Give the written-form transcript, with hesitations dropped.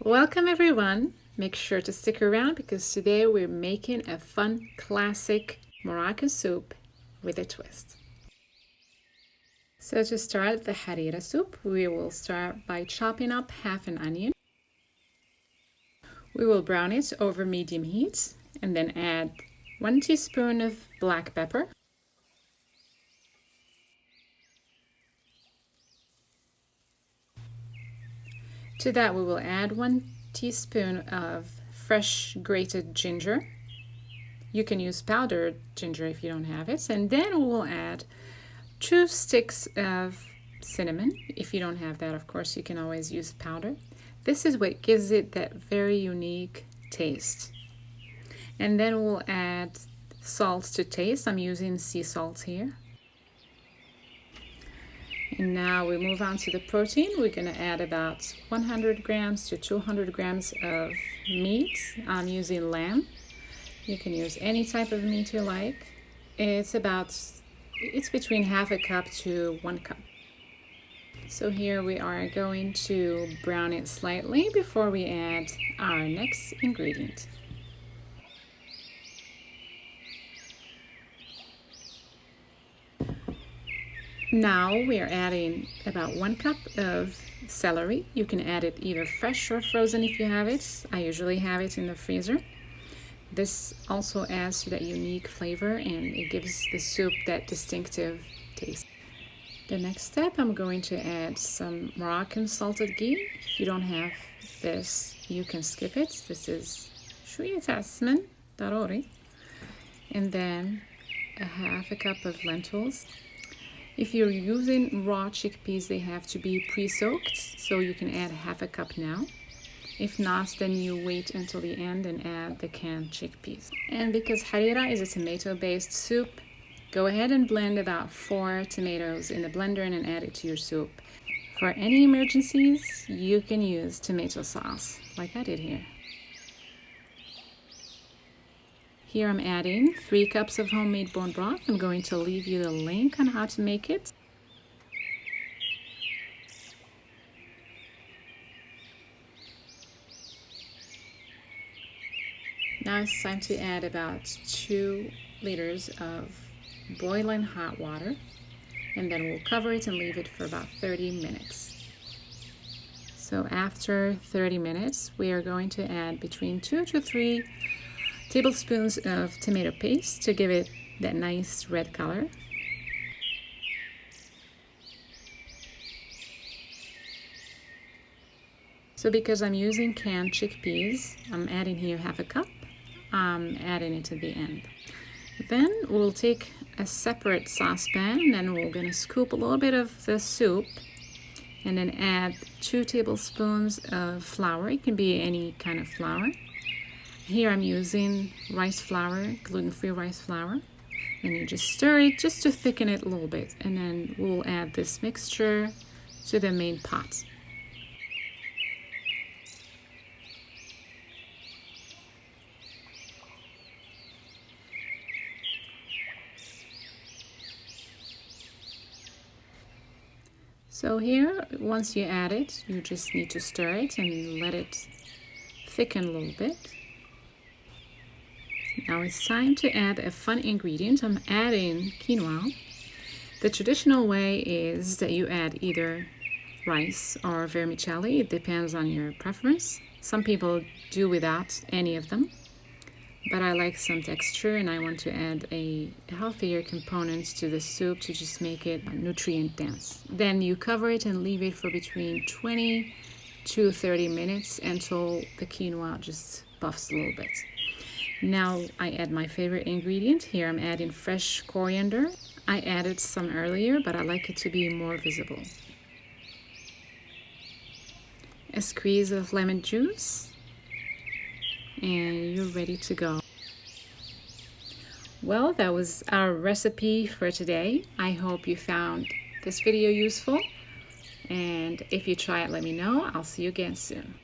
Welcome everyone. Make sure to stick around because today we're making a fun classic Moroccan soup with a twist. So to start the harira soup, we will start by chopping up half an onion. We will brown it over medium heat and then add 1 teaspoon of black pepper, to that we will add 1 teaspoon of fresh grated ginger. You can use powdered ginger if you don't have it, and then we will add 2 sticks of cinnamon. If you don't have that, of course, you can always use powder. This is what gives it that very unique taste. And then we'll add salt to taste. I'm using sea salt here. And now we move on to the protein. We're going to add about 100 grams to 200 grams of meat. I'm using lamb. You can use any type of meat you like. It's between half a cup to 1 cup. So here we are going to brown it slightly before we add our next ingredient. Now we are adding about 1 cup of celery. You can add it either fresh or frozen if you have it. I usually have it in the freezer. This also adds to that unique flavor and it gives the soup that distinctive taste. The next step, I'm going to add some Moroccan salted ghee. If you don't have this, you can skip it. This is شوية عسمن ضروري. And then half a cup of lentils. If you're using raw chickpeas, they have to be pre-soaked, so you can add half a cup now. If not, then you wait until the end and add the canned chickpeas. And because harira is a tomato-based soup, go ahead and blend about 4 tomatoes in the blender and add it to your soup. For any emergencies, you can use tomato sauce, like I did here. Here I'm adding 3 cups of homemade bone broth. I'm going to leave you the link on how to make it. Now it's time to add about 2 liters of boiling hot water, and then we'll cover it and leave it for about 30 minutes. So after 30 minutes, we are going to add between 2 to 3 tablespoons of tomato paste to give it that nice red color. So because I'm using canned chickpeas, I'm adding here half a cup. I'm adding it to the end. Then we'll take a separate saucepan and then we're going to scoop a little bit of the soup and then add 2 tablespoons of flour. It can be any kind of flour. Here I'm using rice flour, gluten-free rice flour. And you just stir it just to thicken it a little bit. And then we'll add this mixture to the main pot. So here, once you add it, you just need to stir it and let it thicken a little bit. Now it's time to add a fun ingredient. I'm adding quinoa. The traditional way is that you add either rice or vermicelli. It depends on your preference. Some people do without any of them, but I like some texture and I want to add a healthier component to the soup to just make it nutrient dense. Then you cover it and leave it for between 20 to 30 minutes until the quinoa just buffs a little bit. Now I add my favorite ingredient. Here I'm adding fresh coriander. I added some earlier, but I like it to be more visible. A squeeze of lemon juice, and you're ready to go. Well, that was our recipe for today. I hope you found this video useful, and if you try it, let me know. I'll see you again soon.